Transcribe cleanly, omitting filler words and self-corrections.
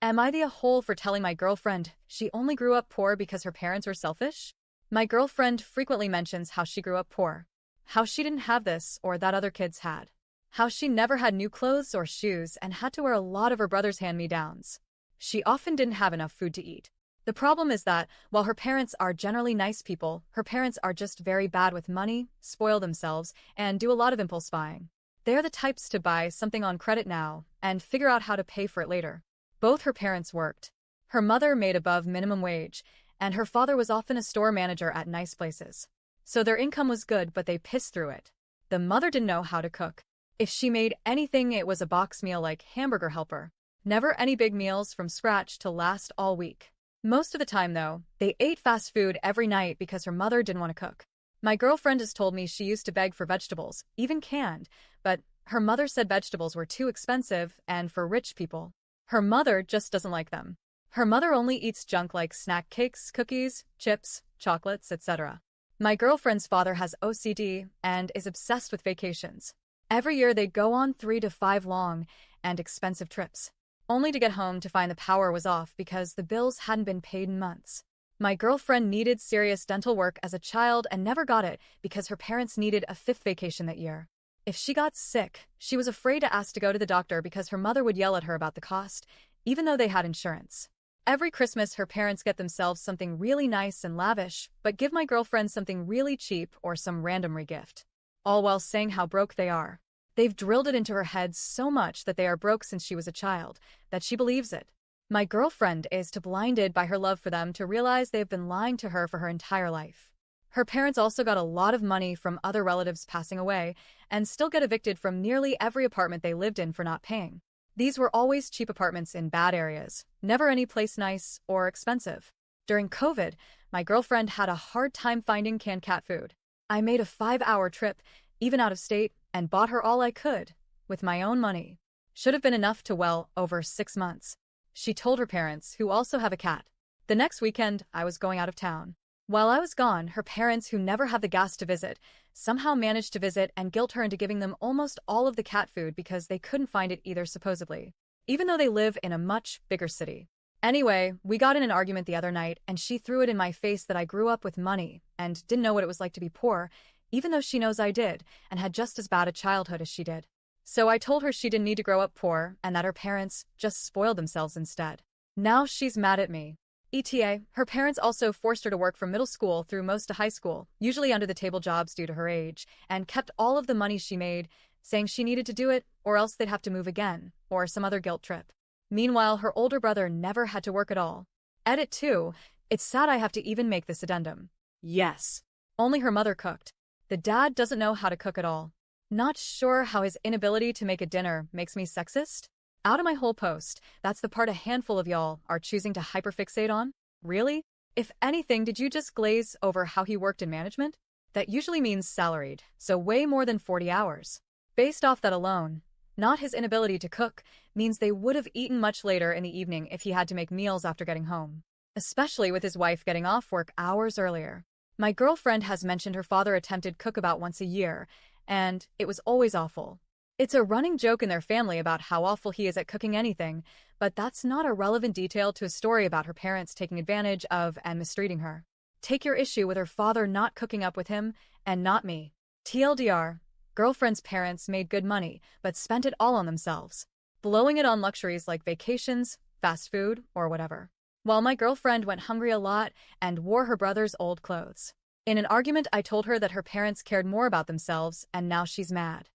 Am I the a-hole for telling my girlfriend she only grew up poor because her parents were selfish? My girlfriend frequently mentions how she grew up poor, how she didn't have this or that other kids had, how she never had new clothes or shoes and had to wear a lot of her brother's hand-me-downs. She often didn't have enough food to eat. The problem is that, while her parents are generally nice people, her parents are just very bad with money, spoil themselves, and do a lot of impulse buying. They're the types to buy something on credit now and figure out how to pay for it later. Both her parents worked. Her mother made above minimum wage, and her father was often a store manager at nice places. So their income was good, but they pissed through it. The mother didn't know how to cook. If she made anything, it was a box meal like Hamburger Helper. Never any big meals from scratch to last all week. Most of the time, though, they ate fast food every night because her mother didn't want to cook. My girlfriend has told me she used to beg for vegetables, even canned, but her mother said vegetables were too expensive and for rich people. Her mother just doesn't like them. Her mother only eats junk like snack cakes, cookies, chips, chocolates, etc. My girlfriend's father has OCD and is obsessed with vacations. Every year they go on 3 to 5 long and expensive trips, only to get home to find the power was off because the bills hadn't been paid in months. My girlfriend needed serious dental work as a child and never got it because her parents needed a 5th vacation that year. If she got sick, she was afraid to ask to go to the doctor because her mother would yell at her about the cost, even though they had insurance. Every Christmas, her parents get themselves something really nice and lavish, but give my girlfriend something really cheap or some random regift, all while saying how broke they are. They've drilled it into her head so much that they are broke since she was a child, that she believes it. My girlfriend is too blinded by her love for them to realize they've been lying to her for her entire life. Her parents also got a lot of money from other relatives passing away and still get evicted from nearly every apartment they lived in for not paying. These were always cheap apartments in bad areas, never any place nice or expensive. During COVID, my girlfriend had a hard time finding canned cat food. I made a 5-hour trip, even out of state, and bought her all I could, with my own money. Should have been enough to well over 6 months. She told her parents, who also have a cat. The next weekend, I was going out of town. While I was gone, her parents, who never have the gas to visit, somehow managed to visit and guilt her into giving them almost all of the cat food because they couldn't find it either supposedly, even though they live in a much bigger city. Anyway, we got in an argument the other night and she threw it in my face that I grew up with money and didn't know what it was like to be poor, even though she knows I did and had just as bad a childhood as she did. So I told her she didn't need to grow up poor and that her parents just spoiled themselves instead. Now she's mad at me. AITA, her parents also forced her to work from middle school through most of high school, usually under-the-table jobs due to her age, and kept all of the money she made, saying she needed to do it or else they'd have to move again, or some other guilt trip. Meanwhile, her older brother never had to work at all. Edit 2, it's sad I have to even make this addendum. Yes. Only her mother cooked. The dad doesn't know how to cook at all. Not sure how his inability to make a dinner makes me sexist? Out of my whole post, that's the part a handful of y'all are choosing to hyperfixate on? Really? If anything, did you just glaze over how he worked in management? That usually means salaried, so way more than 40 hours. Based off that alone, not his inability to cook, means they would have eaten much later in the evening if he had to make meals after getting home. Especially with his wife getting off work hours earlier. My girlfriend has mentioned her father attempted cook about once a year, and it was always awful. It's a running joke in their family about how awful he is at cooking anything, but that's not a relevant detail to a story about her parents taking advantage of and mistreating her. Take your issue with her father not cooking up with him, and not me. TLDR, girlfriend's parents made good money, but spent it all on themselves, blowing it on luxuries like vacations, fast food, or whatever. While my girlfriend went hungry a lot and wore her brother's old clothes. In an argument, I told her that her parents cared more about themselves, and now she's mad.